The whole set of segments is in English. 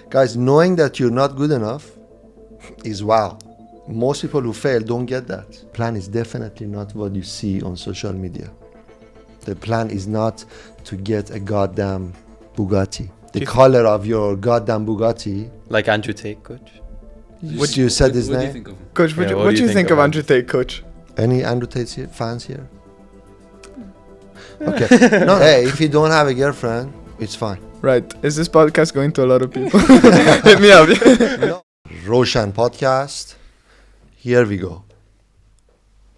Guys, knowing that you're not good enough is wow. Most people who fail don't get that. Plan is definitely not what you see on social media. The plan is not to get a goddamn Bugatti. The color of your goddamn Bugatti. Like Andrew Tate, coach. What you said his What do you name? think of him? Coach, what do you think of Andrew Tate, coach? Any Andrew Tate fans here? Okay. No, hey, if you don't have a girlfriend, it's fine. Right. Is this podcast going to a lot of people? Hit me up. No. Rowshan podcast. Here we go.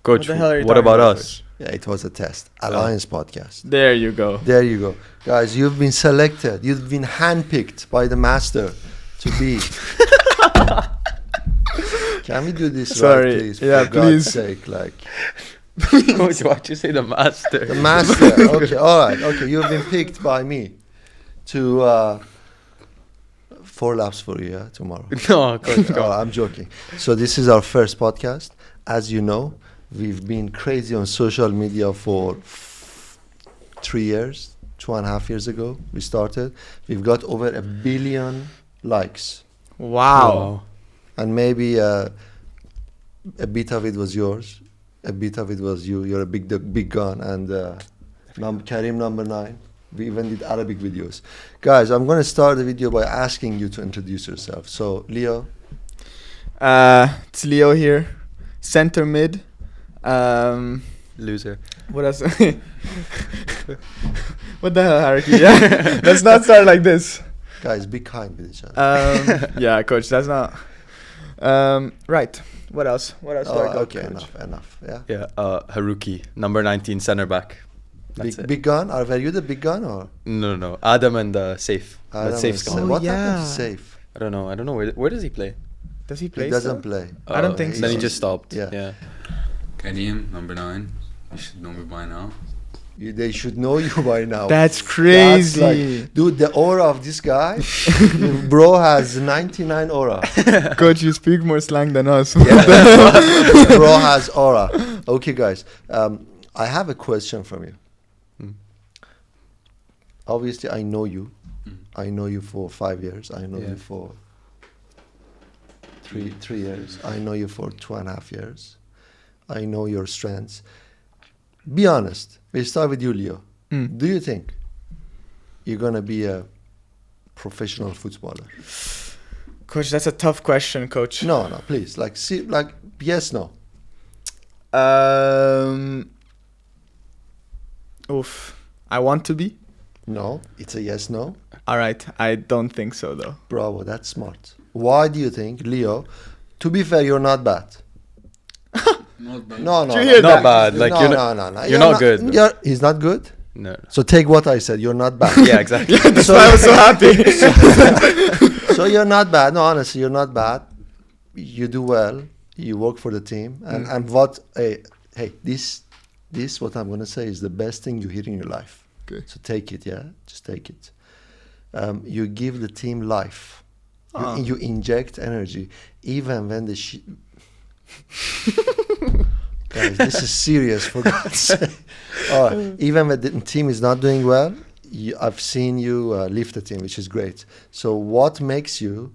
Coach, What the hell are you what talking about about, us? Yeah, it was a test. Alliance podcast. There you go. There you go. Guys, you've been selected. You've been handpicked by the master to be. Can we do this Sorry. right, please? Yeah, For God's please. sake, like. Coach, why'd you say the master? The master. Okay, all right. Okay, you've been picked by me to 4 laps for you, yeah, tomorrow. No, coach, go. Oh, I'm joking. So this is our first podcast. As you know, we've been crazy on social media for 3 years, 2.5 years ago. We started. We've got over 1 billion likes, Wow. and maybe a bit of it was yours, a bit of it was you. You're a big gun, and Karim number 9. We even did Arabic videos. Guys, I'm gonna start the video by asking you to introduce yourself. So, Leo. It's Leo here. Center mid. Loser. What else? What the hell, Haruki? Yeah. Let's not start like this. Guys, be kind with each other. Yeah, coach, that's not. Right. What else? What else do I got, Okay, coach? enough. Yeah. Yeah, Haruki, number 19, center back. That's it. Big gun? Were you the big gun or? No. Adam and Safe. Adam But Safe's and gone. Safe. What happened yeah. to Safe? I don't know where does he play? Does he play? He doesn't still? play. I don't think Then he so. just stopped. Yeah. Yeah. Karim, number 9. You should know me by now. They should know you by now. That's That's crazy. like, dude, the aura of this guy, bro has 99 aura. Coach, you speak more slang than us. Bro has aura. Okay, guys, I have a question from you. Hmm. Obviously, I know you. I know you for 5 years. I know Yeah. you for three years. I know you for 2.5 years. I know your strengths. Be honest. We'll start with you, Leo. Mm. Do you think you're gonna be a professional footballer? Coach, that's a tough question, coach. No, please. Like yes, no. Oof. I want to be. No, it's a yes, no. All right. I don't think so, though. Bravo, that's smart. Why do you think, Leo? To be fair, you're not bad. Not bad. No, Did you hear Not that? bad. Like no, you're no, not. no. You're not good. He's not good. No. So take what I said. You're not bad. Yeah, exactly. Yeah, that's why I was so happy. So you're not bad. No, honestly, you're not bad. You do well. You work for the team. And what? Hey, this what I'm gonna say is the best thing you hear in your life. Okay. So take it, yeah. Just take it. You give the team life. You inject energy, even when the Guys, this is serious, for God's sake. All right. Even when the team is not doing well, I've seen you lift the team, which is great. So what makes you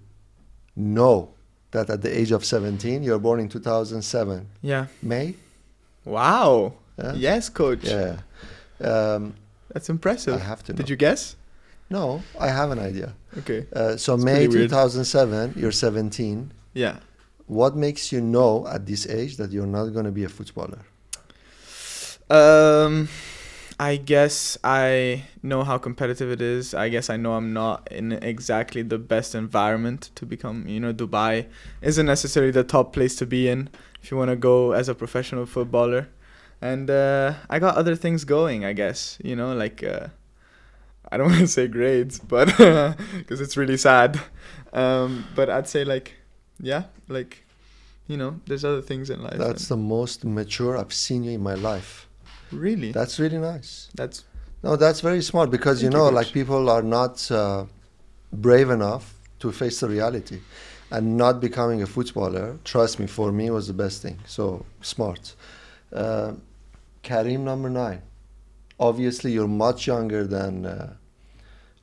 know that at the age of 17, you're born in 2007, Yeah. May? Wow. Yeah? Yes, coach. Yeah. That's impressive. I have to know. Did you guess? No, I have an idea. Okay. So It's May pretty weird. 2007, you're 17. Yeah. What makes you know at this age that you're not going to be a footballer? I guess I know how competitive it is. I guess I know I'm not in exactly the best environment to become, Dubai isn't necessarily the top place to be in if you want to go as a professional footballer. And I got other things going, I guess, like, I don't want to say grades, but because it's really sad. But I'd say there's other things in life. That's the most mature I've seen you in my life. Really? That's really nice. That's No, that's very smart because, Thank you, like coach. people are not brave enough to face the reality. And not becoming a footballer, trust me, for me was the best thing. So, smart. Karim, number 9. Obviously, you're much younger than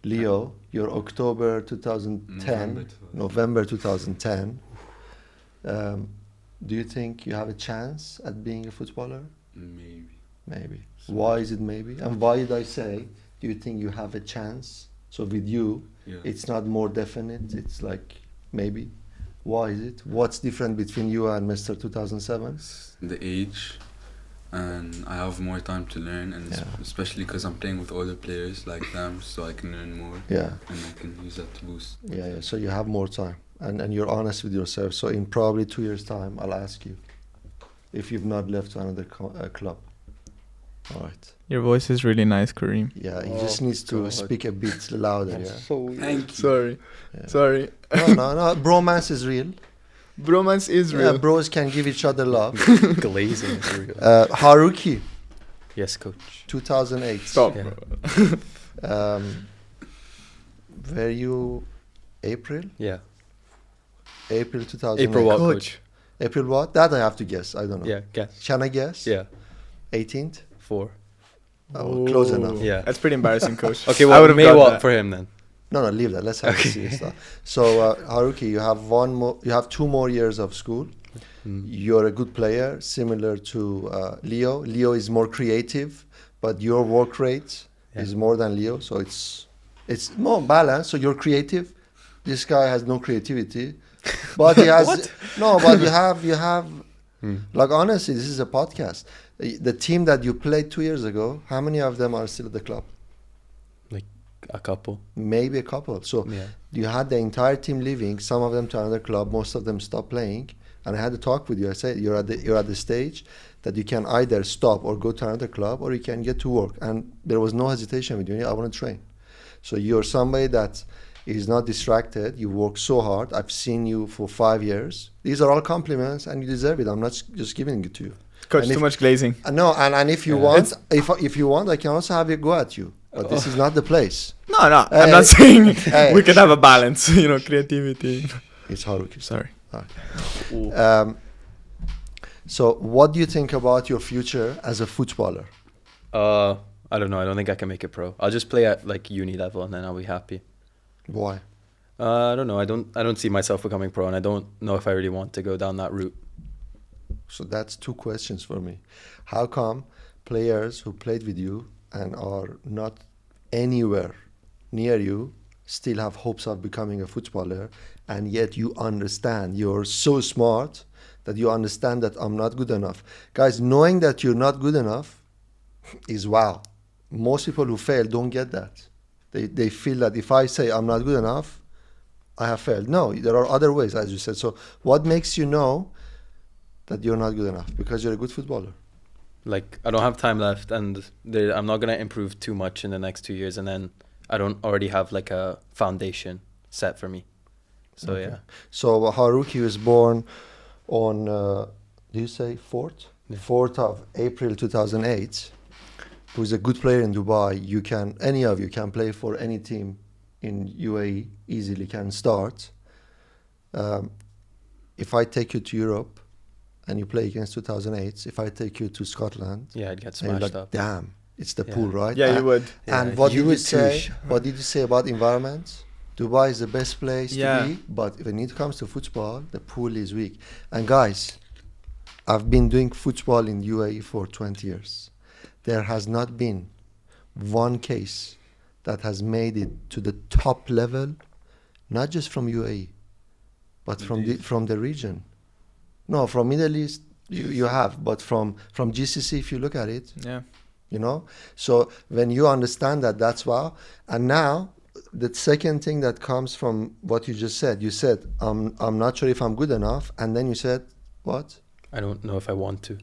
Leo. your October 2010, November 2010. Do you think you have a chance at being a footballer? Maybe. Maybe. Why is it maybe? And why did I say, do you think you have a chance? So with you, it's not more definite, it's like maybe. Why is it? What's different between you and Mr. 2007? The age, and I have more time to learn, and especially because I'm playing with older players like them, so I can learn more. Yeah. And I can use that to boost. Yeah. So you have more time, and you're honest with yourself. So in probably 2 years' time, I'll ask you if you've not left to another club. All right. Your voice is really nice, Karim. Yeah, he just needs to speak a bit louder. Yeah. So Thank you. Sorry. Yeah. Sorry. No. Bromance is real. Bromance is real. Yeah, bros can give each other love. glazing is real. Haruki, Yes, coach. 2008. Stop. Yeah. Bro. Were you April? Yeah. April 2008. April what, Coach. coach? April what? That I have to guess. I don't know. Yeah, guess. Can I guess? Yeah. 18th? 4. Oh, close enough. Yeah. That's pretty embarrassing, coach. Okay, I well, would've May got what that. for him then? No, leave that. Let's have Okay. the serious stuff. So, Haruki, you have one more. You have 2 more years of school. You're a good player, similar to Leo. Leo is more creative, but your work rate is more than Leo. So it's more balanced. So you're creative. This guy has no creativity, but he has no. But you have. Like honestly, this is a podcast. The team that you played 2 years ago, how many of them are still at the club? Like a couple. Maybe a couple. So you had the entire team leaving, some of them to another club, most of them stopped playing. And I had to talk with you. I said you're at the stage that you can either stop or go to another club, or you can get to work. And there was no hesitation with you. Yeah, I want to train. So you're somebody that is not distracted. You work so hard. I've seen you for 5 years. These are all compliments, and you deserve it. I'm not just giving it to you. Coach, too much glazing. No, and if you want, if you want, I can also have a go at you. But this is not the place. No, I'm not saying we can have a balance. Creativity. It's Haruki. Sorry. So what do you think about your future as a footballer? I don't know. I don't think I can make it pro. I'll just play at like uni level and then I'll be happy. Why? I don't know. I don't see myself becoming pro, and I don't know if I really want to go down that route. So that's 2 questions for me. How come players who played with you and are not anywhere near you still have hopes of becoming a footballer, and yet you understand, you're so smart that you understand that I'm not good enough? Guys, knowing that you're not good enough is wow. Most people who fail don't get that. They feel that if I say I'm not good enough, I have failed. No, there are other ways, as you said. So what makes you know that you're not good enough? Because you're a good footballer. Like, I don't have time left, and I'm not going to improve too much in the next 2 years, and then I don't already have like a foundation set for me. So Okay. So Haruki was born on, do you say 4th? Yeah. 4th of April 2008. Who's a good player in Dubai. Any of you can play for any team in UAE, easily can start. If I take you to Europe and you play against 2008, if I take you to Scotland, yeah, I'd get and you're smashed like, up. damn, it's the Yeah. pool, right? Yeah, you would. Yeah, And what you did you would too, say? What did you say about environment? Dubai is the best place Yeah. to be, but when it comes to football, the pool is weak. And guys, I've been doing football in UAE for 20 years. There has not been one case that has made it to the top level, not just from UAE, but from the region. No, from Middle East you have, but from GCC, if you look at it, Yeah. So when you understand that, that's wow. And now the second thing that comes from what you just said, you said I'm not sure if I'm good enough, and then you said what? I don't know if I want to.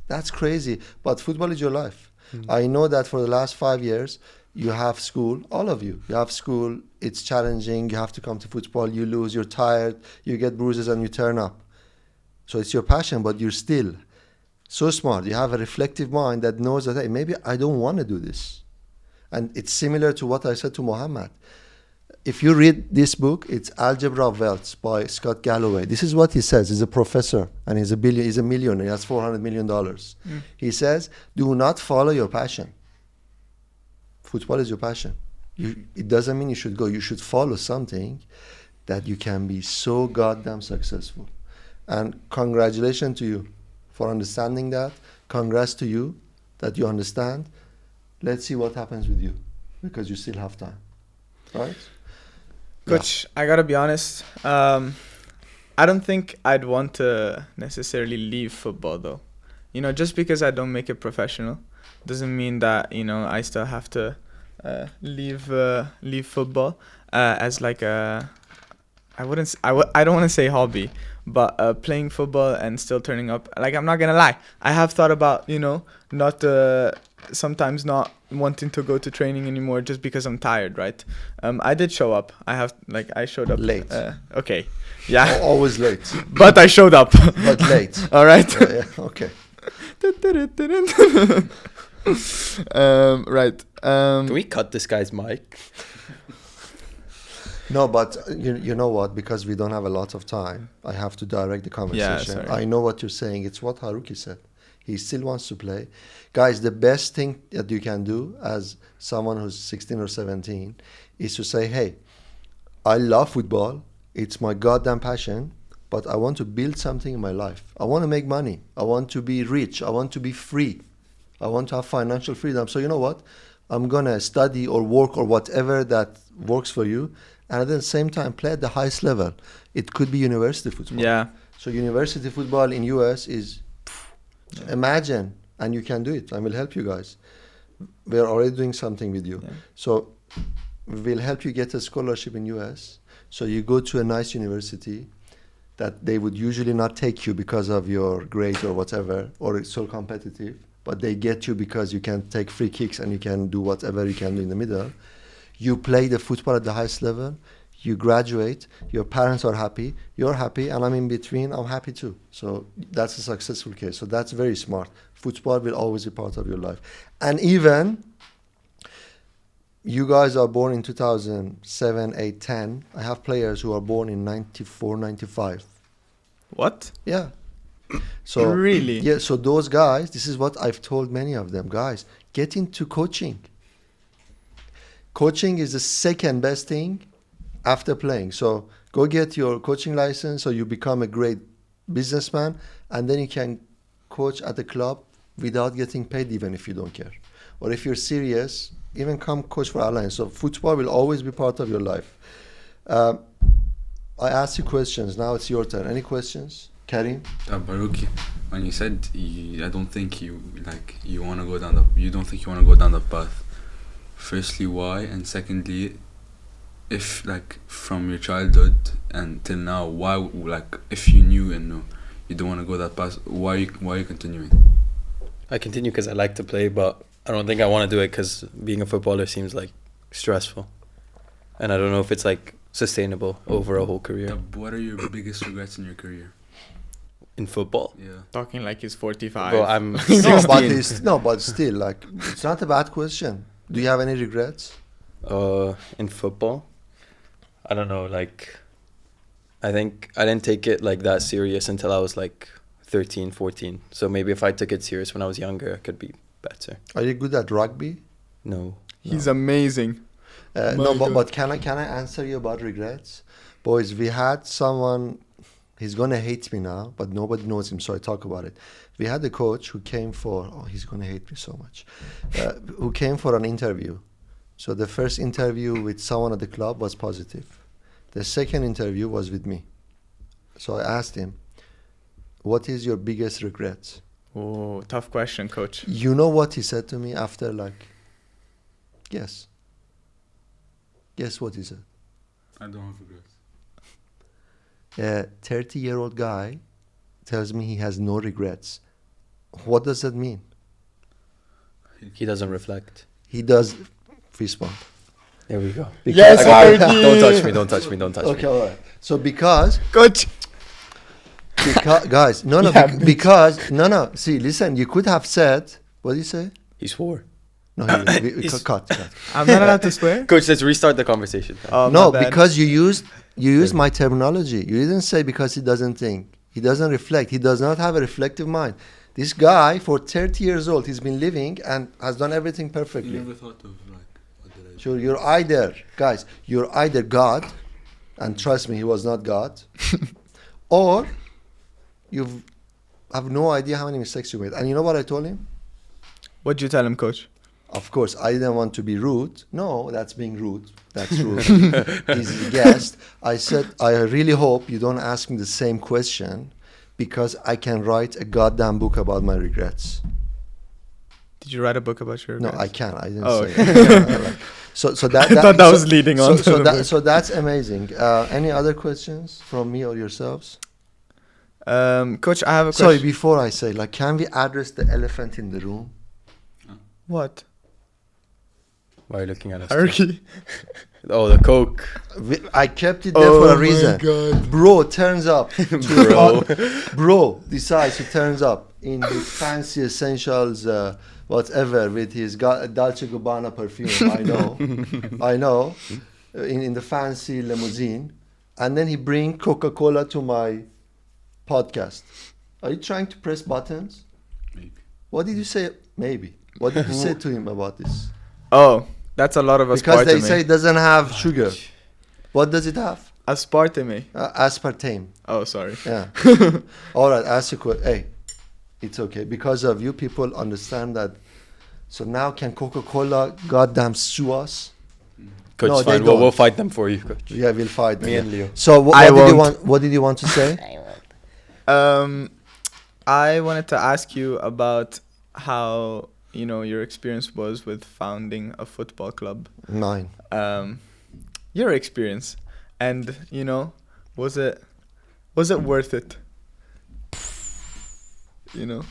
That's crazy. But football is your life. I know that for the last 5 years, you have school, all of you. You have school, it's challenging, you have to come to football, you lose, you're tired, you get bruises and you turn up. So it's your passion, but you're still so smart. You have a reflective mind that knows that, hey, maybe I don't want to do this. And it's similar to what I said to Mohammed. If you read this book, it's Algebra of Wealth by Scott Galloway. This is what he says. He's a professor and he's a millionaire. He has $400 million. He says, do not follow your passion. Football is your passion. It doesn't mean you should go. You should follow something that you can be so goddamn successful. And congratulations to you for understanding that. Congrats to you that you understand. Let's see what happens with you, because you still have time, right? Coach, I gotta be honest. I don't think I'd want to necessarily leave football though. Just because I don't make it professional doesn't mean that I still have to leave football as like a I don't want to say hobby, but playing football and still turning up. Like, I'm not gonna lie, I have thought about not sometimes not wanting to go to training anymore just because I'm tired, right? I did show up. I showed up late. Okay, yeah, Always late. but I showed up. But late. All right. Yeah, okay. Right. Can we cut this guy's mic? No, but you know what? Because we don't have a lot of time, I have to direct the conversation. sorry. I know what you're saying. It's what Haruki said. He still wants to play. Guys, the best thing that you can do as someone who's 16 or 17 is to say, hey, I love football. It's my goddamn passion, but I want to build something in my life. I want to make money. I want to be rich. I want to be free. I want to have financial freedom. So you know what? I'm going to study or work or whatever that works for you. And at the same time, play at the highest level. It could be university football. Yeah. So university football in US is, imagine, and you can do it. I will help you guys. We are already doing something with you. Yeah. So we'll help you get a scholarship in US. So you go to a nice university that they would usually not take you because of your grades or whatever, or it's so competitive, but they get you because you can take free kicks and you can do whatever you can do in the middle. You play the football at the highest level, you graduate, your parents are happy, you're happy, and I'm in between, I'm happy too. So that's a successful case. So that's very smart. Football will always be part of your life. And even you guys are born in 2007, 8, 10. I have players who are born in 94, 95. What? Yeah. So Really? Yeah, so those guys, this is what I've told many of them, guys, get into coaching. Coaching is the second best thing after playing. So go get your coaching license so you become a great businessman, and then you can coach at the club without getting paid, even if you don't care. Or if you're serious, even come coach for Alliance. So football will always be part of your life. I asked you questions. Now it's your turn. Any questions? Karim? Haruki, when you said I don't think you want to go down the, you don't think you want to go down the path. Firstly, why? And secondly, if from your childhood until now, why? If you knew and know you don't want to go that path, why are you continuing? I continue because I like to play, but I don't think I want to do it because being a footballer seems stressful, and I don't know if it's sustainable over a whole career. What are your biggest regrets in your career? In football? Yeah. Talking like he's 45. Well, I'm but still, it's not a bad question. Do you have any regrets? In football, I don't know. I think I didn't take it that serious until I was 13, 14. So maybe if I took it serious when I was younger, I could be better. Are you good at rugby? No. He's amazing. No, but can I answer you about regrets? Boys, we had someone, he's going to hate me now, but nobody knows him, so I talk about it. We had a coach who came he's going to hate me so much, who came for an interview. So the first interview with someone at the club was positive. The second interview was with me. So I asked him, what is your biggest regret? Oh, tough question, coach. You know what he said to me after guess. Guess what he said? I don't have regrets. A 30-year-old guy tells me he has no regrets. What does that mean? He doesn't reflect. He does fist bump. There we go. Yes, Haruki! Don't touch me. Okay, all right. So because Coach! guys, no, Yeah, because no. See, listen. You could have said, what did you say? He swore. No, cut. I'm not allowed to swear? Coach, let's restart the conversation. No, because you used my terminology. You didn't say because he doesn't think. He doesn't reflect. He does not have a reflective mind. This guy, for 30 years old, he's been living and has done everything perfectly. You never thought of what did I Sure, you're either, guys, you're either God, and trust me, he was not God, or you have no idea how many mistakes you made. And you know what I told him? What'd you tell him, coach? Of course, I didn't want to be rude. No, that's being rude. That's rude. He's a guest. I said, I really hope you don't ask me the same question because I can write a goddamn book about my regrets. Did you write a book about your regrets? No, I can't. I didn't Oh, say okay. it. So that, I thought that was leading on to the book. So that's amazing. Any other questions from me or yourselves? Coach, I have a Sorry, question. before I say, like, can we address the elephant in the room? What? Why are you looking at us? Haruki. Oh, the Coke. I kept it there for a reason. God. Bro turns up. Bro. Bro decides he turns up in the fancy essentials, whatever, with his Dolce Gabbana perfume. I know. In the fancy limousine, and then he bring Coca-Cola to my podcast. Are you trying to press buttons? Maybe. What did you say? Maybe. What did you say to him about this? Oh, that's a lot of Because aspartame. they say it doesn't have sugar. What does it have? Aspartame. Aspartame. Oh, sorry. Yeah. All right. Ask a question. Hey, it's okay. Because of you, people understand that. So now can Coca-Cola goddamn sue us? Coach, No, they fine. We'll don't. fight them for you, Coach. Yeah, we'll fight them. Me and Leo. So I what did you want to say? I wanted to ask you about how, you know, your experience was with founding a football club. Mine. Your experience, and you know, was it worth it? You know,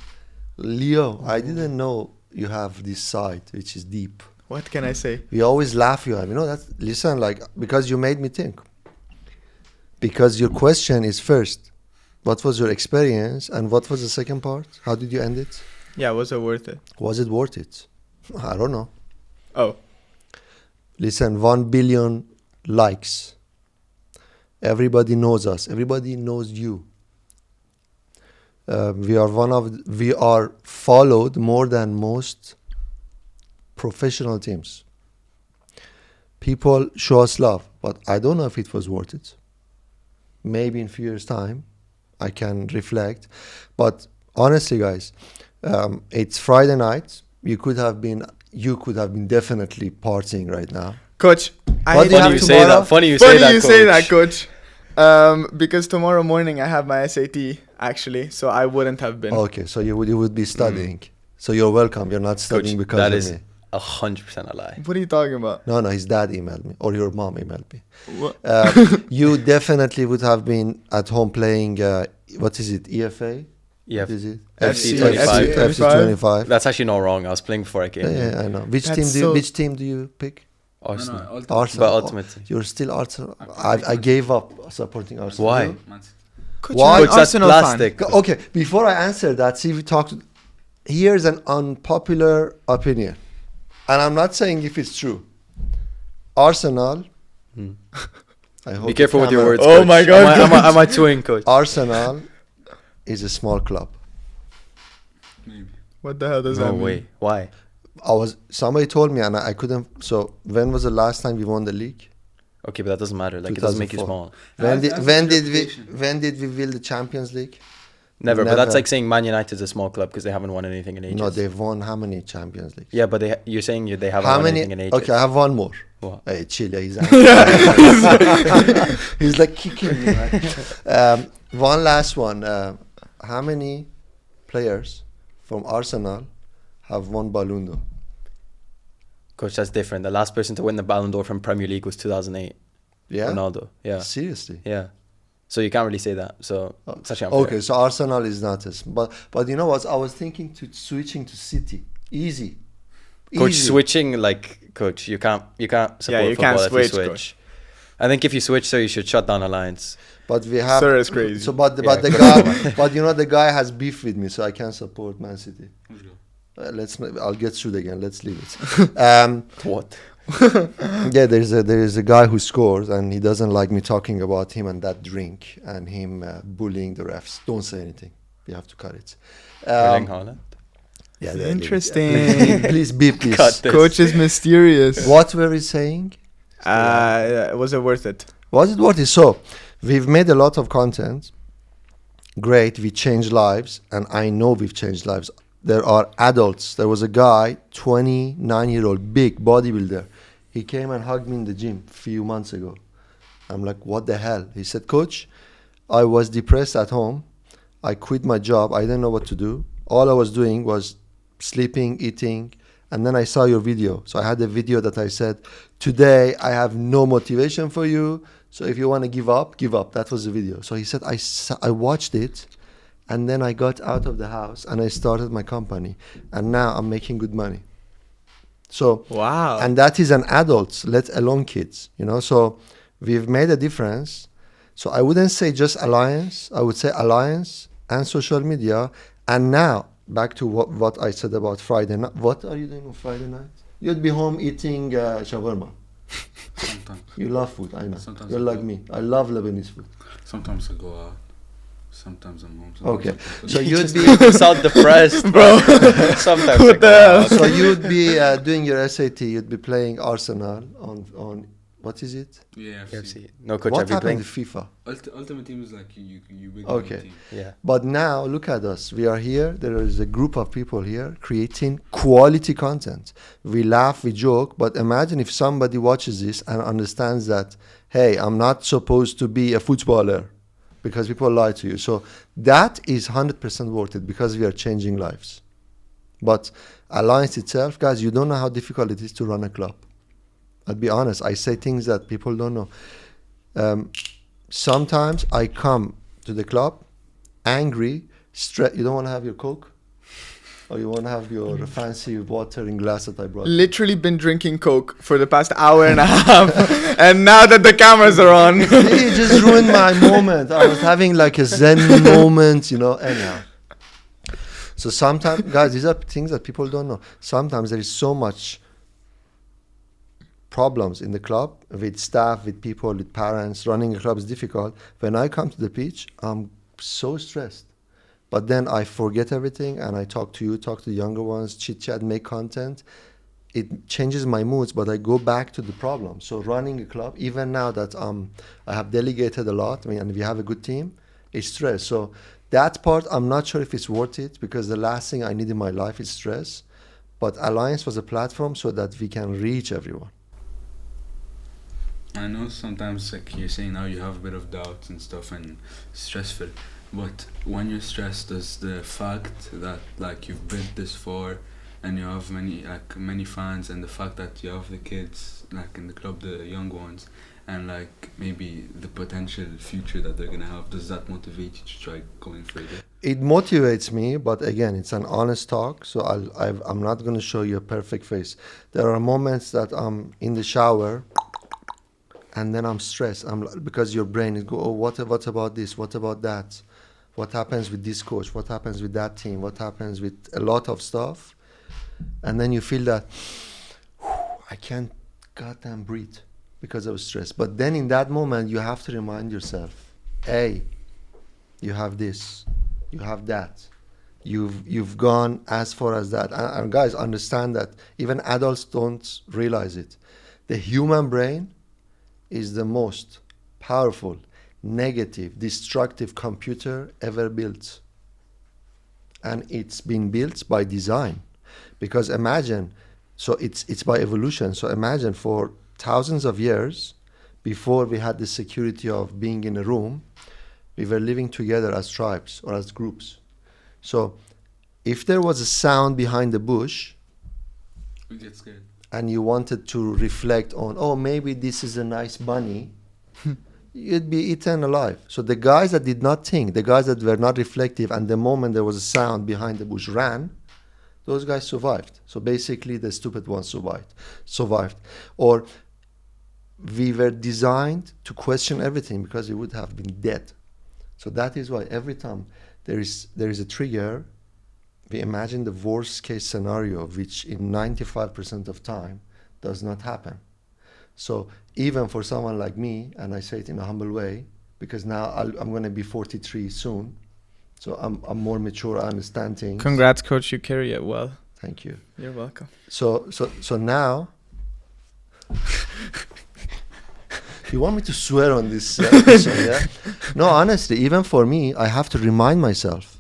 Leo, I didn't know you have this side, which is deep. what can I say? We always laugh you have. You know that? Listen, like, because you made me think. Because your question is first, what was your experience? And what was the second part? How did you end it? Yeah, was it worth it? Was it worth it? I don't know. Oh, Listen, 1 billion likes. Everybody knows us. Everybody knows you. We are followed more than most professional teams. People show us love, but I don't know if it was worth it. Maybe in a few years' time, I can reflect. But honestly, guys, it's Friday night. You could have been definitely partying right now. coach, What do you Funny have you say tomorrow? that. Funny you funny say that, you Coach. say that, coach. Because tomorrow morning I have my SAT actually, so I wouldn't have been. Okay, so you would be studying. So you're welcome. You're not studying Coach, because that of is me. 100% a lie. What are you talking about? No, his dad emailed me or your mom emailed me. What? You definitely would have been at home playing, what is it, EFA? Yeah, What is it? FC 25. FC 25. That's actually not wrong. I was playing before I came. Yeah, I know. Which That's team do you pick? Arsenal. Arsenal. But ultimately. You're still Arsenal. I gave up supporting Arsenal. Why? You? Coach, Why? you're an Coach, that's Arsenal fan. plastic. Okay, before I answer that, see if we talk. Here's an unpopular opinion, and I'm not saying if it's true. Arsenal. Hmm. I hope Be careful the with your camera- words. Oh Coach. my God, Am I chewing, Coach? Arsenal is a small club. Maybe. What the hell does No that mean? way. Why? Somebody told me, and I couldn't. So when was the last time we won the league? Okay, but that doesn't matter. Like, it doesn't make you 2004. small. When did we win the Champions League? Never. But Never. that's like saying Man United is a small club because they haven't won anything in ages. No, they've won how many Champions Leagues? Yeah, but you're saying they haven't How won many? anything in ages. Okay, I have one more. What? Hey, chill. He's angry. He's like kicking me. Man. One last one. How many players from Arsenal have won Ballon d'Or? Coach, that's different. The last person to win the Ballon d'Or from Premier League was 2008. Yeah. Ronaldo. Yeah. Seriously. Yeah. So you can't really say that. So it's actually unfair. Okay, so Arsenal is not as. But you know what? I was thinking to switching to City. Easy. Coach, Easy. switching, like, Coach, you can't support you football can't if switch, you switch. Coach. I think if you switch, so you should shut down Alliance. But we have. Sir is crazy. So, but the Yeah, guy, but you know, the guy has beef with me, so I can't support Man City. I'll get sued again. Let's leave it. What? Yeah, there is a guy who scores, and he doesn't like me talking about him and that drink and him bullying the refs. Don't say anything. You have to cut it. Erling Haaland? Yeah, Interesting. Please beep this. Cut this. Coach is mysterious. What were we saying? Was it worth it? Was it worth it? So, we've made a lot of content. Great, we changed lives, and I know we've changed lives. There are adults. There was a guy, 29-year-old, big bodybuilder. He came and hugged me in the gym a few months ago. I'm like, what the hell? He said, Coach, I was depressed at home. I quit my job. I didn't know what to do. All I was doing was sleeping, eating, and then I saw your video. So I had a video that I said, today I have no motivation for you. So if you want to give up, give up. That was the video. So he said, I watched it, and then I got out of the house and I started my company. And now I'm making good money. So, Wow. and that is an adult, let alone kids, you know. So we've made a difference. So I wouldn't say just alliance. I would say alliance and social media. And now back to what I said about Friday night. What are you doing on Friday night? You'd be home eating shawarma. Sometimes. You love food, I know. Sometimes You're I like do. me. I love Lebanese food. Sometimes I go out. Sometimes I'm home. Sometimes Okay. I'm So You you'd just be sound depressed, bro. Sometimes. What I go the hell? out. so you'd be doing your SAT. You'd be playing Arsenal on what is it? Yeah, KFC. No, coach, What have you happened playing? to FIFA? Ultimate Team is like you big Okay. team. Yeah. But now look at us. We are here. There is a group of people here creating quality content. We laugh, we joke. But imagine if somebody watches this and understands that, hey, I'm not supposed to be a footballer because people lie to you. So that is 100% worth it because we are changing lives. But Alliance itself, guys, you don't know how difficult it is to run a club. I'll be honest. I say things that people don't know. Sometimes I come to the club angry, stressed. You don't want to have your Coke? Or you want to have your fancy water in glass that I brought? Literally been drinking Coke for the past hour and a half. And now that the cameras are on. It just ruined my moment. I was having like a zen moment, you know, anyhow. So sometimes, guys, these are things that people don't know. Sometimes there is so much problems in the club with staff, with people, with parents. Running a club is difficult. When I come to the pitch, I'm so stressed. But then I forget everything and I talk to you, talk to the younger ones, chit chat, make content. It changes my moods, but I go back to the problem. So running a club, even now that I have delegated a lot, and we have a good team, it's stress. So that part, I'm not sure if it's worth it because the last thing I need in my life is stress. But Alliance was a platform so that we can reach everyone. I know sometimes, like you're saying now, you have a bit of doubts and stuff and stressful. But when you're stressed, does the fact that like you've built this far and you have many fans, and the fact that you have the kids like in the club, the young ones, and like maybe the potential future that they're gonna have, does that motivate you to try going further? It motivates me, but again, it's an honest talk. So I'm not going to show you a perfect face. There are moments that I'm in the shower and then I'm stressed. Because your brain is oh, what about this? What about that? What happens with this coach? What happens with that team? What happens with a lot of stuff? And then you feel that I can't goddamn breathe because of stress. But then in that moment, you have to remind yourself, hey, you have this, you have that. You've gone as far as that. And guys, understand that even adults don't realize it. The human brain is the most powerful, negative, destructive computer ever built. And it's been built by design. Because imagine, so it's by evolution. So imagine for thousands of years, before we had the security of being in a room, we were living together as tribes or as groups. So if there was a sound behind the bush, We get scared. and you wanted to reflect on, oh, maybe this is a nice bunny, you'd be eaten alive. So the guys that did not think, the guys that were not reflective, and the moment there was a sound behind the bush ran, those guys survived. So basically the stupid ones survived. Or we were designed to question everything because we would have been dead. So that is why every time there is a trigger, we imagine the worst case scenario, which in 95% of time does not happen. So even for someone like me, and I say it in a humble way, because now I'm going to be 43 soon, So I'm more mature. I understand things. Congrats, coach. You carry it well. Thank you. You're welcome. So now, you want me to swear on this episode, yeah? No, honestly, even for me, I have to remind myself.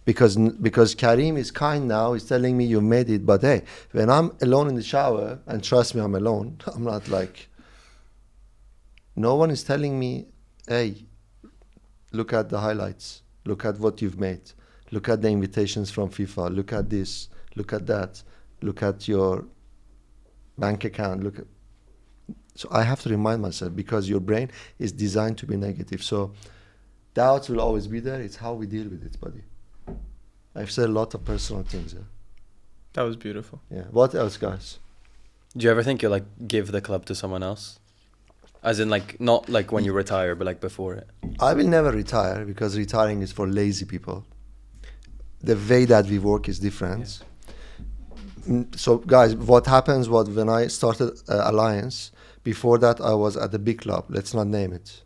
Because Karim is kind now, he's telling me you made it. But hey, when I'm alone in the shower, and trust me, I'm alone, I'm not like, no one is telling me, hey, look at the highlights, look at what you've made, look at the invitations from FIFA, look at this, look at that, look at your bank account, so I have to remind myself, because your brain is designed to be negative. So doubts will always be there. It's how we deal with it, buddy. I've said a lot of personal things. Yeah. That was beautiful. Yeah. What else, guys? Do you ever think you'll like give the club to someone else? As in like, not like when you retire, but like before it? I will never retire, because retiring is for lazy people. The way that we work is different. Yeah. So guys, what happens was when I started Alliance, before that I was at a big club, let's not name it.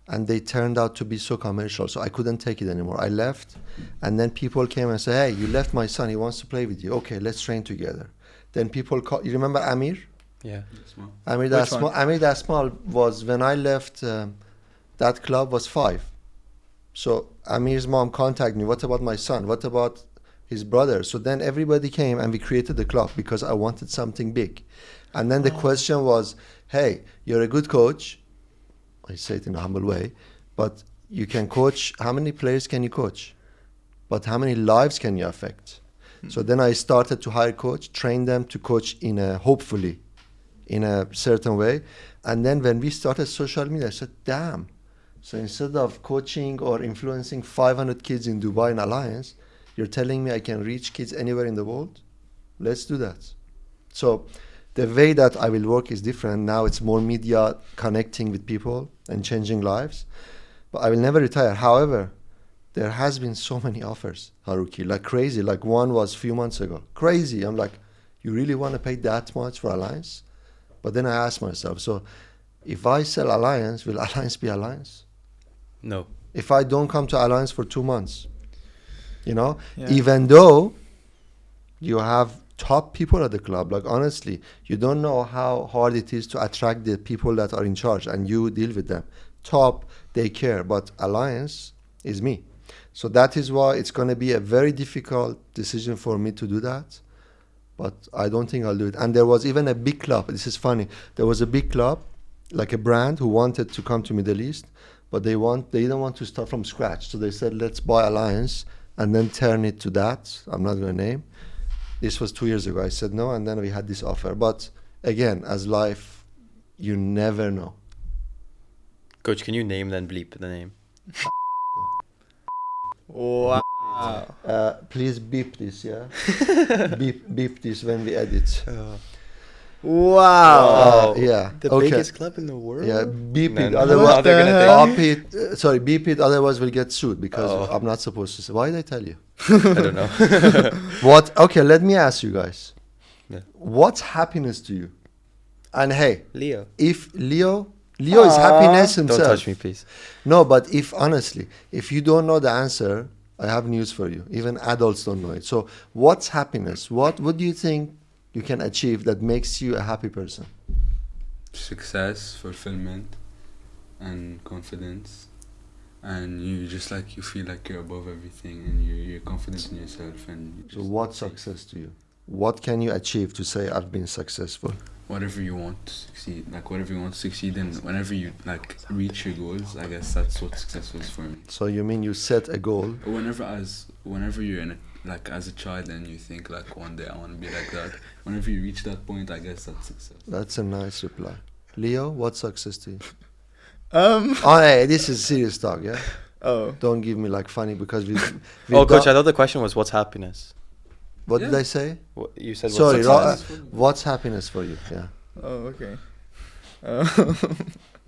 And they turned out to be so commercial, so I couldn't take it anymore. I left, and then people came and said, hey, you left my son, he wants to play with you. Okay, let's train together. Then people call, you remember Amir? Yeah. Amir that small was, when I left, that club was 5. So Amir's mom contacted me, what about my son? What about his brother? So then everybody came and we created the club, because I wanted something big. And then the question was, hey, you're a good coach. I say it in a humble way, but you can coach, how many players can you coach? But how many lives can you affect? So then I started to hire coach, train them to coach hopefully, in a certain way. And then when we started social media, I said, damn. So instead of coaching or influencing 500 kids in Dubai in Alliance, you're telling me I can reach kids anywhere in the world? Let's do that. So the way that I will work is different. Now it's more media, connecting with people and changing lives. But I will never retire. However, there has been so many offers, Haruki, like crazy. Like one was a few months ago. Crazy. I'm like, you really want to pay that much for Alliance? But then I asked myself, so if I sell Alliance, will Alliance be Alliance? No. If I don't come to Alliance for 2 months, Yeah. even though you have top people at the club, like honestly, you don't know how hard it is to attract the people that are in charge, and you deal with them. Top, they care, but Alliance is me. So that is why it's going to be a very difficult decision for me to do that, but I don't think I'll do it. And there was even a big club, this is funny, there was a big club, like a brand, who wanted to come to Middle East, but they didn't want to start from scratch. So they said, let's buy Alliance and then turn it to that. I'm not going to name. This was 2 years ago. I said no, and then we had this offer. But again, as life, you never know. Coach, can you name then bleep the name? Wow. Please beep this, yeah? beep this when we edit. Wow. Yeah. The okay. biggest club in the world? Yeah, beep it. No, Otherwise, they're gonna beep it. Otherwise, we'll get sued, because I'm not supposed to say. Why did I tell you? I don't know. What? Okay, let me ask you guys. Yeah. What's happiness to you? And hey, Leo. if Leo is happiness himself. Don't touch me, please. No, but if you don't know the answer, I have news for you. Even adults don't know it. So what's happiness? What do you think you can achieve that makes you a happy person? Success, fulfillment, and confidence. And you just like, you feel like you're above everything, and you're confident in yourself. And So what's success to you? What can you achieve to say I've been successful? Whatever you want to succeed, like whatever you want to succeed in, whenever you like reach your goals, I guess that's what success was for me. So you mean you set a goal? But whenever you're in it, like as a child, and you think like one day I want to be like that. Whenever you reach that point, I guess that's success. That's a nice reply. Leo, what's success to you? Oh, Hey, this is serious talk, yeah? Oh. Don't give me like funny, because we Coach, I thought the question was what's happiness? What did I say? What, you said Sorry, what's success? what's happiness for you? Yeah. Oh, okay.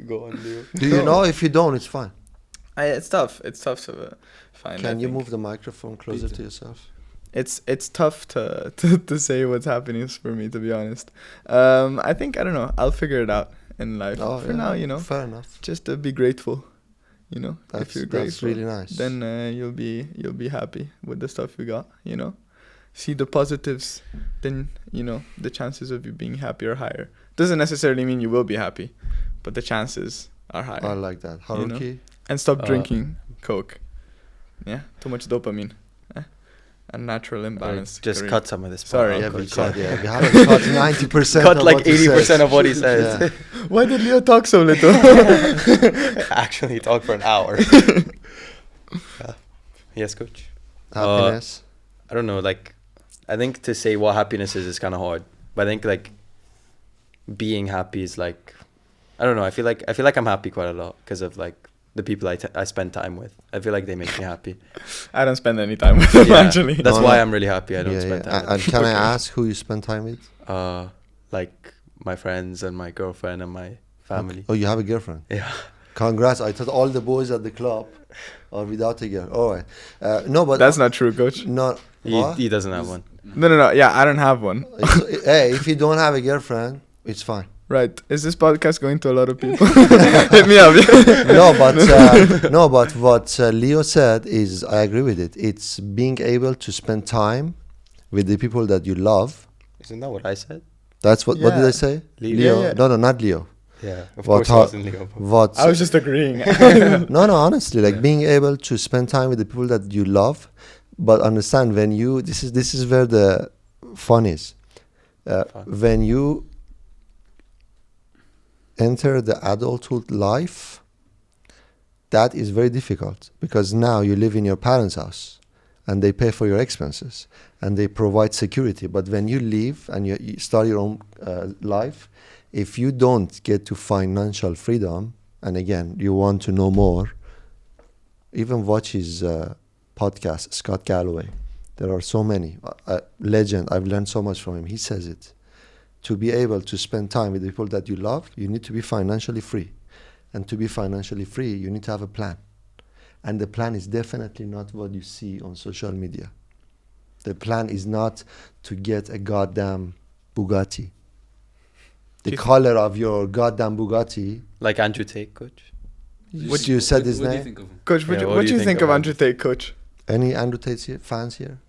Go on, Leo. Do you know? If you don't, it's fine. It's tough. It's tough to find. Can I you think. move the microphone closer to yourself? It's tough to say what's happiness for me, to be honest. I think, I don't know, I'll figure it out in life. For now, Fair enough. just to be grateful. You know, if you're That's grateful, really nice. then you'll be happy with the stuff you got. You know, see the positives, then you know the chances of you being happy are higher. Doesn't necessarily mean you will be happy, but the chances are higher. I like that. Haruki. You know? And stop drinking Coke. Yeah, too much dopamine. And natural imbalance. Just Karim. cut some of this. Sorry. Yeah, part, we Coach. cut. Yeah, we haven't cut 90%. Cut of like what he 80% says. of what he says. Yeah. Why did Leo talk so little? Actually, talk for an hour. Yes, Coach. Happiness. I don't know. Like, I think to say what happiness is kind of hard. But I think like being happy is like, I don't know. I feel like I'm happy quite a lot because of like the people I spend time with. I feel like they make me happy. I don't spend any time with them, Yeah, actually. That's No, why no. I'm really happy. I don't spend time. And can I ask who you spend time with? Like my friends and my girlfriend and my family. Oh, you have a girlfriend. Yeah. Congrats. I thought all the boys at the club are without a girl. All right. No, but That's not true, Coach. No. What? He doesn't have one. No. Yeah, I don't have one. Hey, if you don't have a girlfriend, it's fine. Right. Is this podcast going to a lot of people? Hit me up. No, but what Leo said is, I agree with it. It's being able to spend time with the people that you love. Isn't that what I said? That's what. What did Yeah. I say? Leo. Yeah. No, not Leo. Yeah. Of What course it ha- wasn't Leo. What? I was just agreeing. No, honestly, like being able to spend time with the people that you love, but understand when you. This is where the fun is. When you enter the adulthood life, that is very difficult because now you live in your parents' house and they pay for your expenses and they provide security. But when you leave and you start your own life, if you don't get to financial freedom, and again, you want to know more, even watch his podcast, Scott Galloway. There are so many. Legend. I've learned so much from him. He says it. To be able to spend time with the people that you love, you need to be financially free. And to be financially free, you need to have a plan. And the plan is definitely not what you see on social media. The plan is not to get a goddamn Bugatti. The color of your goddamn Bugatti. Like Andrew Tate, Coach. What you said his What do you name? think of him? Coach, Yeah, what do you think of Andrew Tate, Coach? Any Andrew Tate fans here?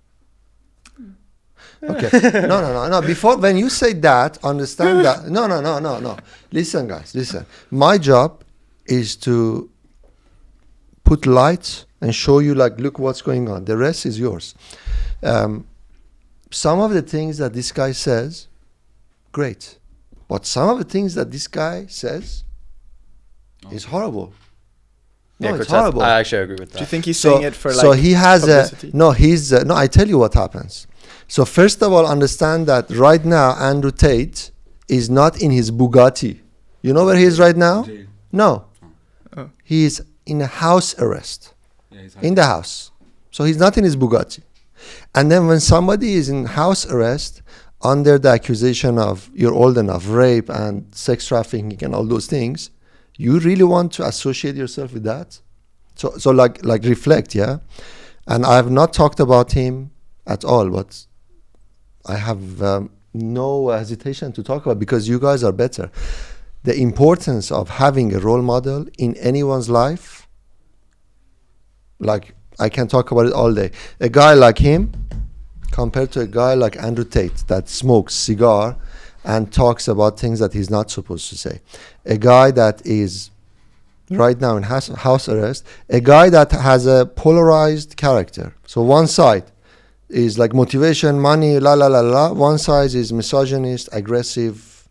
Okay. No. Before, when you say that, understand that. No. Listen, guys, listen. My job is to put light and show you, like, look what's going on. The rest is yours. Some of the things that this guy says, great. But some of the things that this guy says is horrible. No, Yeah, it's Coach, that's- horrible. I actually agree with that. Do you think he's saying it for like so he has publicity? no, I tell you what happens. So first of all, understand that right now Andrew Tate is not in his Bugatti. You know where he is right now? Jail. No. Oh. He is in a house arrest. Yeah, he's In the house. So he's not in his Bugatti. And then when somebody is in house arrest under the accusation of you're old enough, rape and sex trafficking and all those things, you really want to associate yourself with that? So like reflect, yeah? And I have not talked about him at all, but I have no hesitation to talk about because you guys are better. The importance of having a role model in anyone's life, like I can talk about it all day. A guy like him compared to a guy like Andrew Tate that smokes cigar and talks about things that he's not supposed to say. A guy that is right now in house arrest, a guy that has a polarized character. So one side is like motivation, money, la la la la. One side is misogynist, aggressive.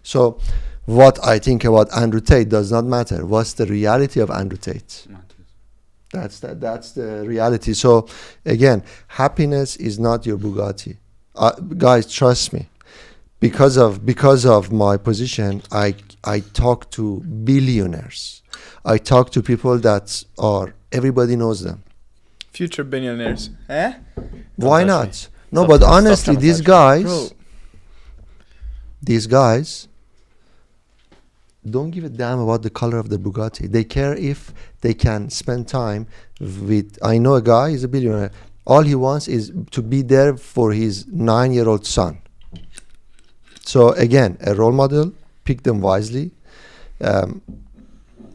So what I think about Andrew Tate does not matter. What's the reality of Andrew Tate? matters. That's the reality. So again, happiness is not your Bugatti. Guys, trust me. Because of my position, I talk to billionaires. I talk to people that are, everybody knows them. future billionaires? Eh? Why touch not? me. No, Stop- but stop honestly, trying to these touch me. Bro. guys don't give a damn about the color of the Bugatti. They care if they can spend time with, I know a guy, he's a billionaire. All he wants is to be there for his 9-year-old son. So again, a role model, pick them wisely.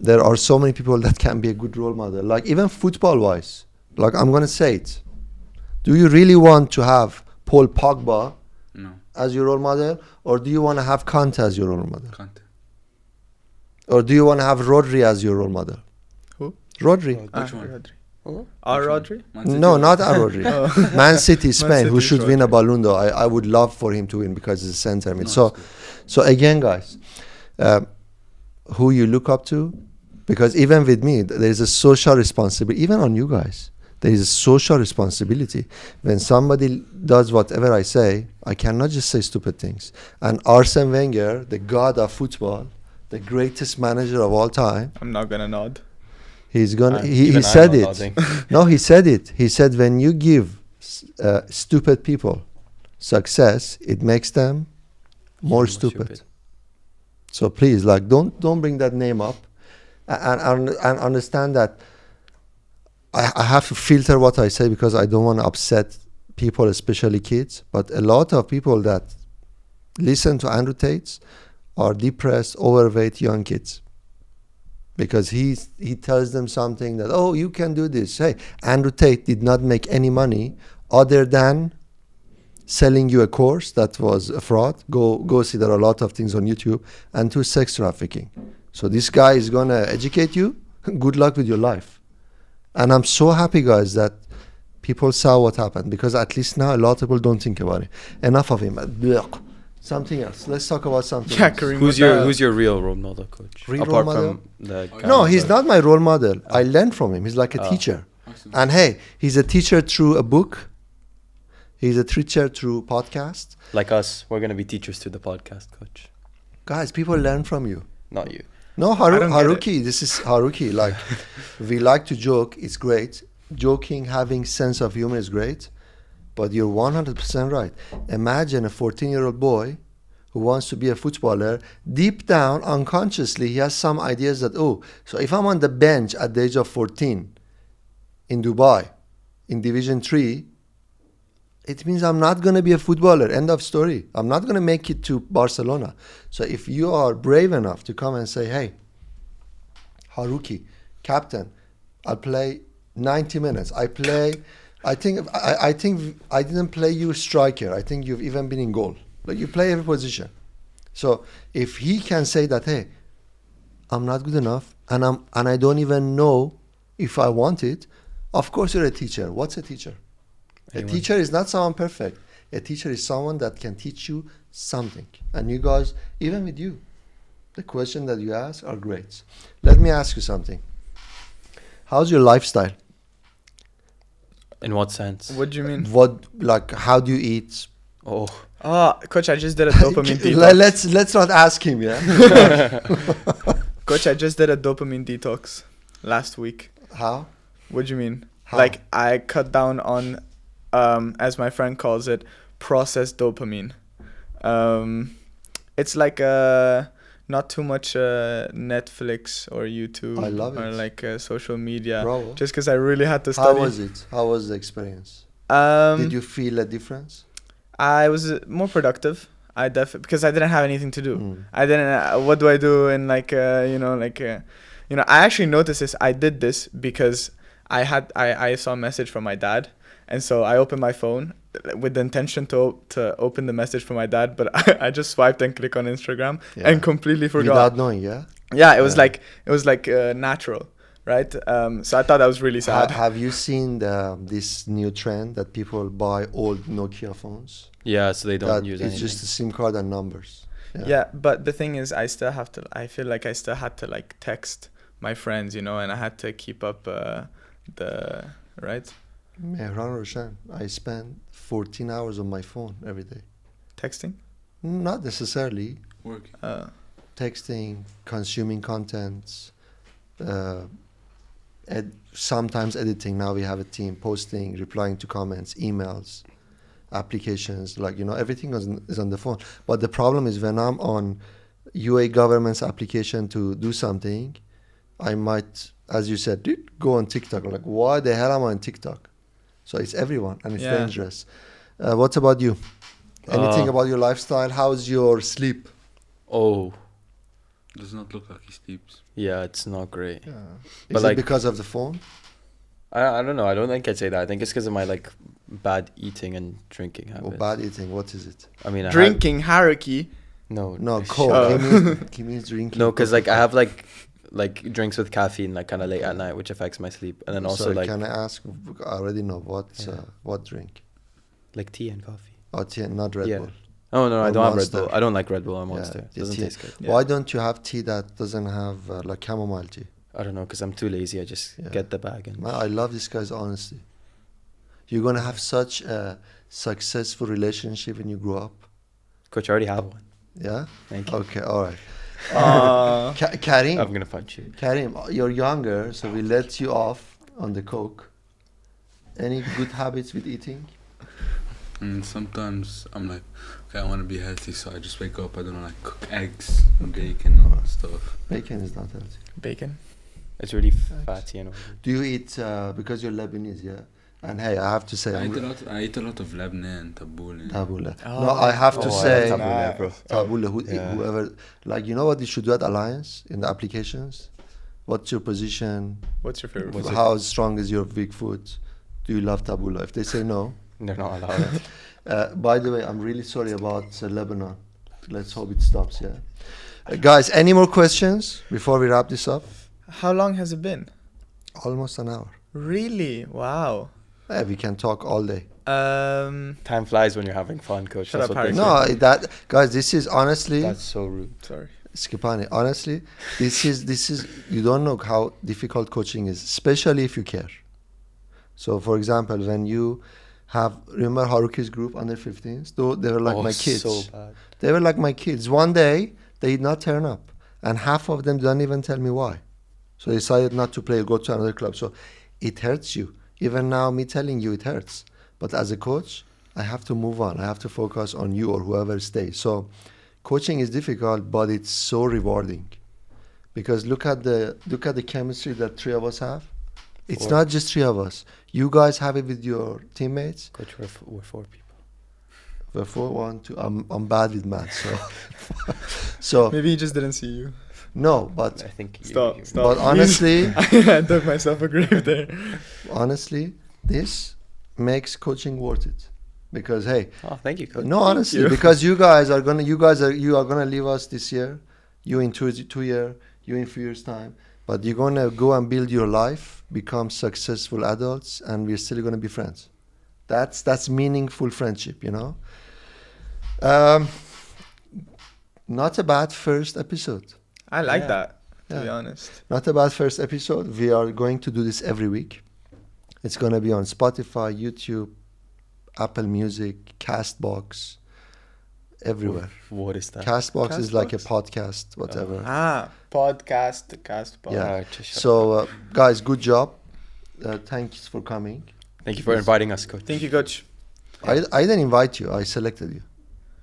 there are so many people that can be a good role model. Like even football wise, like I'm gonna say it. Do you really want to have Paul Pogba No, as your role model, or do you want to have Kante as your role model, can't. or do you want to have Rodri as your role model? Who? Rodri. Which one? Rodri. Oh. Our Which one? Rodri? Man City No, or- not our Rodri. Oh. Man City, Spain, who City's should win a Rodri. Ballon d'Or. I would love for him to win because he's a center mid. No, So, it's good. so again, guys, who you look up to, because even with me, there is a social responsibility. Even on you guys, there is a social responsibility. When somebody does whatever I say, I cannot just say stupid things. And Arsene Wenger, the god of football, the greatest manager of all time, I'm not gonna nod. he's gonna. I'm- He even I'm said not it. nodding. No, he said it. He said when you give stupid people success, it makes them more stupid. So please, like, don't bring that name up, and understand that I have to filter what I say because I don't want to upset people, especially kids. But a lot of people that listen to Andrew Tate are depressed, overweight young kids. Because he tells them something that, oh, you can do this. Hey, Andrew Tate did not make any money other than selling you a course that was a fraud. Go see, there are a lot of things on YouTube, and to sex trafficking. So this guy is gonna educate you. Good luck with your life. And I'm so happy, guys, that people saw what happened, because at least now a lot of people don't think about it. Enough of him. Blech. Something else. Let's talk about something Yeah, else. Karim. Who's your real role model, coach? Real Apart role model? from the guy No, on he's the- not my role model. I learned from him. He's like a Oh. teacher. Awesome. And hey, he's a teacher through a book. He's a teacher through podcast. Like us, we're gonna be teachers to the podcast, coach. Guys, people learn from you. Not you. No, I don't get Haruki, this is Haruki. Like, we like to joke, it's great. Joking, having sense of humor is great. But you're 100% right. Imagine a 14-year-old boy who wants to be a footballer. Deep down, unconsciously, he has some ideas that, oh, so if I'm on the bench at the age of 14 in Dubai, in Division 3, it means I'm not going to be a footballer. End of story. I'm not going to make it to Barcelona. So if you are brave enough to come and say, hey, Haruki, captain, I'll play 90 minutes. I think I didn't play you striker. I think you've even been in goal. Like, you play every position. So if he can say that, hey, I'm not good enough, and I don't even know if I want it, of course you're a teacher. What's a teacher? Anyone. A teacher is not someone perfect. A teacher is someone that can teach you something. And you guys, even with you, the questions that you ask are great. Let me ask you something. How's your lifestyle? In what sense? What do you mean? How do you eat? Oh, Oh, coach, I just did a dopamine detox. Let's not ask him, yeah? Coach, I just did a dopamine detox last week. How? What do you mean? How? Like, I cut down on, as my friend calls it, processed dopamine. It's like not too much Netflix or YouTube I love or it. like social media. Bravo. Just because I really had to How study. was it? How was the experience? Did you feel a difference? I was more productive. Because I didn't have anything to do. Mm. I didn't. What do I do? And I actually noticed this. I did this because I saw a message from my dad, and so I opened my phone with the intention to open the message from my dad, but I just swiped and clicked on Instagram Yeah. and completely forgot. Without knowing, yeah? Yeah, it was Yeah. like natural, right? So I thought that was really sad. Have you seen this new trend that people buy old Nokia phones? yeah. So they don't That use it's anything. just a SIM card and numbers. Yeah, but the thing is, I feel like I still had to like text my friends, and I had to keep up right? Mehran, Rowshan, I spend 14 hours on my phone every day. Texting. Not necessarily. Work. Texting, consuming contents, sometimes editing. Now we have a team, posting, replying to comments, emails, applications, everything is on the phone. But the problem is when I'm on UA government's application to do something, I might, as you said, go on TikTok. Like, why the hell am I on TikTok? So it's everyone, and it's Yeah. dangerous. What about you? Anything about your lifestyle? How's your sleep? Oh, Does not look like he sleeps. Yeah, it's not great. Yeah. But Is it like- because of the phone? I don't know. I don't think I'd say that. I think it's because of my like bad eating and drinking Or habits. bad eating? What is it? I mean, Drinking Haruki. No. No, shut cold. up. He means drinking. No, because like I Coca-Cola. have like drinks with caffeine like kind of late at night, which affects my sleep, and then also Sorry, like can I ask? I already know Yeah. what drink. tea and coffee. Oh, tea, not Red Yeah. Bull. Oh no, I Or don't have Red Monster. Bull. I don't like Red Bull or Yeah, Monster. the Doesn't tea. taste good. Why don't you have tea that doesn't have like chamomile tea? I don't know, because I'm too lazy. I just Yeah. get the bag and. Man, I love this guy's honesty. You're gonna have such a successful relationship when you grow up. Coach, I already have one. Yeah. Thank you. Okay. All right. Uh, Karim. I'm gonna punch you. Karim, you're younger, so we let you off on the coke. Any good habits with eating? And sometimes I'm like, okay, I want to be healthy, so I just wake up. I don't know, like cook eggs, bacon, and stuff. Bacon is not healthy. bacon. It's really fatty and oily. Do you eat because you're Lebanese? Yeah. And hey, I have to say, I eat a lot of labneh and tabbouleh. tabbouleh. Oh, No, I have to Oh, I say love tabbouleh, bro. tabbouleh. Yeah. Whoever, like, you know what you should do at Alliance in the applications? What's your position? What's your favorite? What's food? it? How strong is your weak foot? Do you love tabbouleh? If they say no, They're not allowed. by the way, I'm really sorry about Lebanon. Let's hope it stops. Yeah, guys. Any more questions before we wrap this up? How long has it been? Almost an hour. Really? Wow. Yeah, we can talk all day. Time flies when you're having fun, Coach. Shut That's up, what they Harry. say. No, that guys. This is honestly. That's so rude. Sorry. Skipani, honestly, this is you don't know how difficult coaching is, especially if you care. So, for example, when you remember Haruki's group under 15s, though they were like my kids. So bad. They were like my kids. One day they did not turn up, and half of them don't even tell me why. So they decided not to play, go to another club. So it hurts you. Even now, me telling you, it hurts. But as a coach, I have to move on. I have to focus on you or whoever stays. So coaching is difficult, but it's so rewarding. Because look at the chemistry that three of us have. It's Four. not just three of us. You guys have it with your teammates. Coach, we're four people. We're 4, 1, 2. I'm bad with math, so so Maybe he just didn't see you. no, but I think. Stop. but honestly, I dug myself a grave there. honestly, this makes coaching worth it. Because hey, Oh, thank you, Coach. no, honestly, you. because you are gonna leave us this year. You in 2 years, you in 3 years time. But you're gonna go and build your life, become successful adults, and we're still gonna be friends. That's meaningful friendship, you know. Not a bad first episode. I like Yeah. that, to be Yeah. honest. Not a bad first episode. We are going to do this every week. It's gonna be on Spotify, YouTube, Apple Music, Castbox, everywhere. What is that? Castbox is like a Castbox? podcast, whatever. Podcast, castbox. Yeah. Just shut up. So, guys, good job. Thanks for coming. Thank you for inviting us, Coach. Thank you, Coach. I didn't invite you. I selected you.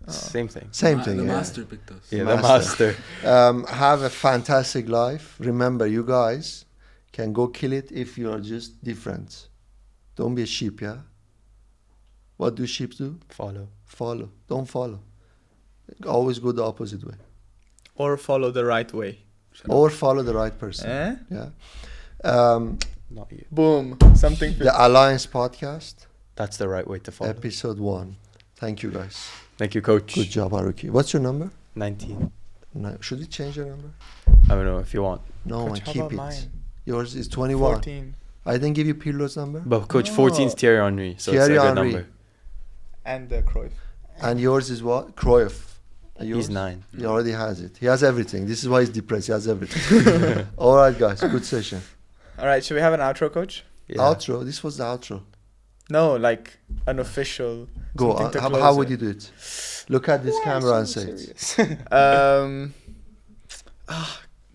Same thing. Same The thing. Yeah. master picked us. Yeah, Master. the master. Have a fantastic life. Remember, you guys can go kill it if you are just different. Don't be a sheep, yeah? What do sheep do? Follow. Follow. Don't follow. Always go the opposite way. Or follow the right way. Or follow the right person. Eh? Yeah. Not you. Boom. Something. The Alliance Podcast, That's the right way to follow. episode 1. Thank you, guys. Thank you, Coach. Good job, Haruki. What's your number? 19. No, should we change your number? I don't know if you want. No, Coach, I how keep about it. mine? Yours is 21. 14. I didn't give you Pirlo's number. But Coach, No. 14 is Thierry Henry, so Thierry it's a good Henry. number. And Cruyff. And yours is what? Cruyff. And yours? He's 9. He already has it. He has everything. This is why he's depressed. He has everything. All right, guys. Good session. All right, should we have an outro, Coach? Yeah. Outro. This was the outro. No, like an official. Go. something to How close would it. you do it? Look at this camera and say it.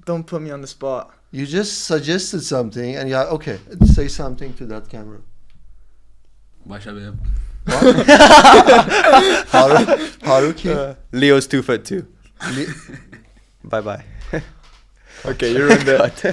Don't put me on the spot. You just suggested something, and yeah, okay. Say something to that camera. Bye, Shabab. Haruki. Leo's 2'2". Li- Bye bye. Okay, you ruined it.